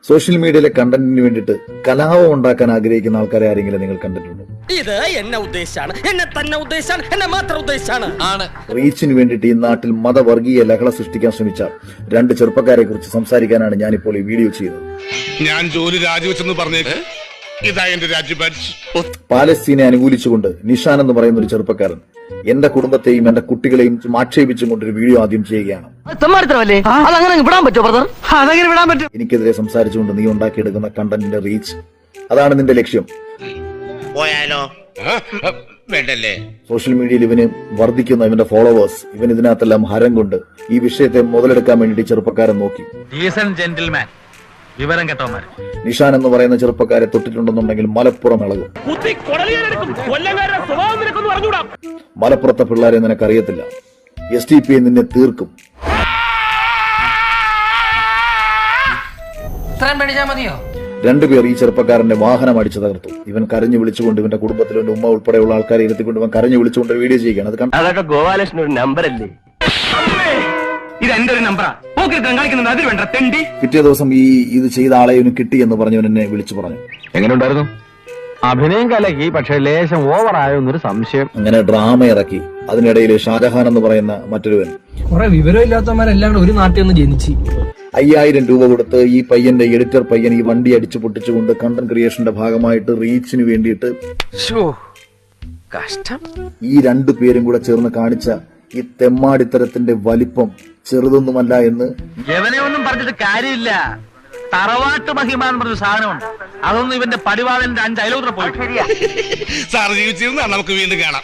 Social മീഡിയയിലെ കണ്ടന്റിന് വേണ്ടിയിട്ട് കലാപം ഉണ്ടാക്കാൻ ആഗ്രഹിക്കുന്ന ആൾക്കാരെ ആരെങ്കിലും നിങ്ങൾ കണ്ടിട്ടുണ്ടോ? ഇത് എന്നെ ഉദ്ദേശാണ്, എന്നെ തന്നെ ഉദ്ദേശാണ്, എന്നെ മാത്രം ഉദ്ദേശാണ്. റീച്ചിന് വേണ്ടിയിട്ട് ഈ നാട്ടിൽ മതവർഗീയ ലഹള സൃഷ്ടിക്കാൻ ശ്രമിച്ച രണ്ട് ചെറുപ്പക്കാരെ കുറിച്ച് സംസാരിക്കാനാണ് ഞാനിപ്പോൾ ഈ വീഡിയോ ചെയ്തത്. ഞാൻ ജോലി രാജിവെച്ചെന്ന് പറഞ്ഞേക്ക്. ഇതാ എന്റെ രാജ്യഭാഷ. പാലസ്തീനെ അനുകൂലിച്ചുകൊണ്ട് നിഷാൻ എന്ന് പറയുന്ന ഒരു ചെറുപ്പക്കാരൻ എന്റെ കുടുംബത്തെയും എന്റെ കുട്ടികളെയും ആക്ഷേപിച്ചും കൊണ്ടൊരു വീഡിയോ ആദ്യം ചെയ്യുകയാണ്. എനിക്കെതിരെ സംസാരിച്ചുകൊണ്ട് നീ ഉണ്ടാക്കിയെടുക്കുന്ന കണ്ടന്റിന്റെ റീച്ച്, അതാണ് നിന്റെ ലക്ഷ്യം. പോയാലോ? വേണ്ടല്ലേ? സോഷ്യൽ മീഡിയയിൽ ഇവന് വർദ്ധിക്കുന്ന ഇവന്റെ ഫോളോവേഴ്സ്, ഇവൻ ഇതിനകത്തെല്ലാം ഹരം കൊണ്ട് ഈ വിഷയത്തെ മുതലെടുക്കാൻ വേണ്ടി ചെറുപ്പക്കാരൻ നോക്കി. വിവരം കേട്ടോമാർ നിഷാൻ എന്ന് പറയുന്ന ചെറുപ്പക്കാരെ തൊട്ടിട്ടുണ്ടെന്നുണ്ടെങ്കിൽ മലപ്പുറം ഇളകും. മലപ്പുറത്തെ പിള്ളേരെ നിനക്കറിയത്തില്ല. SDP നിന്നെ തീർക്കും. രണ്ടുപേർ ഈ ചെറുപ്പക്കാരന്റെ വാഹനം അടിച്ചു തകർത്തു. ഇവൻ കരഞ്ഞു വിളിച്ചുകൊണ്ട് ഇവന്റെ കുടുംബത്തിൽ ഇവന്റെ ഉമ്മ ഉൾപ്പെടെയുള്ള ആൾക്കാരെ ഇരുത്തിക്കൊണ്ട് ഇവൻ കരഞ്ഞു വിളിച്ചുകൊണ്ട് വീഡിയോ ചെയ്യുകയാണ്. അതൊക്കെ ഗോപാലകൃഷ്ണൻ ഒരു നമ്പർ അല്ലേ? ഇത് എന്റെ ഒരു നമ്പറാ. അതിൽ വേണ്ട തെണ്ടി. പിറ്റേ ദിവസം ഇത് ചെയ്ത ആളെ ഇവന് കിട്ടി എന്ന് പറഞ്ഞവൻ എന്നെ വിളിച്ചു പറഞ്ഞു. എങ്ങനെ ഉണ്ടായിരുന്നു? അഭിനയം കലക്കി, പക്ഷെ ലേശം ഓവറായോ എന്നൊരു സംശയം. അങ്ങനെ ഡ്രാമ ഇറക്കി. അതിനിടയിൽ ഷാജഹാൻ എന്ന് പറയുന്ന മറ്റൊരുവൻ, കുറെ വിവരമില്ലാത്തവന്മാരെല്ലാം ഒരു നാട്ടിൽ നിന്ന് ജനിച്ച് 5000 രൂപ കൊടുത്ത് ഈ പയ്യന്റെ എഡിറ്റർ പയ്യൻ ഈ വണ്ടി അടിച്ചു പൊട്ടിച്ചുകൊണ്ട് കണ്ടന്റ് ക്രിയേഷന്റെ ഭാഗമായിട്ട് റീച്ചിന് വേണ്ടിയിട്ട് ഈ രണ്ടു പേരും കൂടെ ചേർന്ന് കാണിച്ച ഈ തെമ്മാടിത്തരത്തിന്റെ വലിപ്പം ചെറുതൊന്നുമല്ല എന്ന് എവനെ ഒന്നും പറഞ്ഞിട്ട് കാര്യമില്ല. തറവാട്ട് മഹിമ എന്ന് പറഞ്ഞ സാധനമുണ്ട്. അതൊന്നും ഇവന്റെ പടിവാളന്റെ 5 അയലോത്ര പോയി. സാർ ജീവിച്ചിരുന്നാ നമുക്ക് വീണ്ടും കാണാം.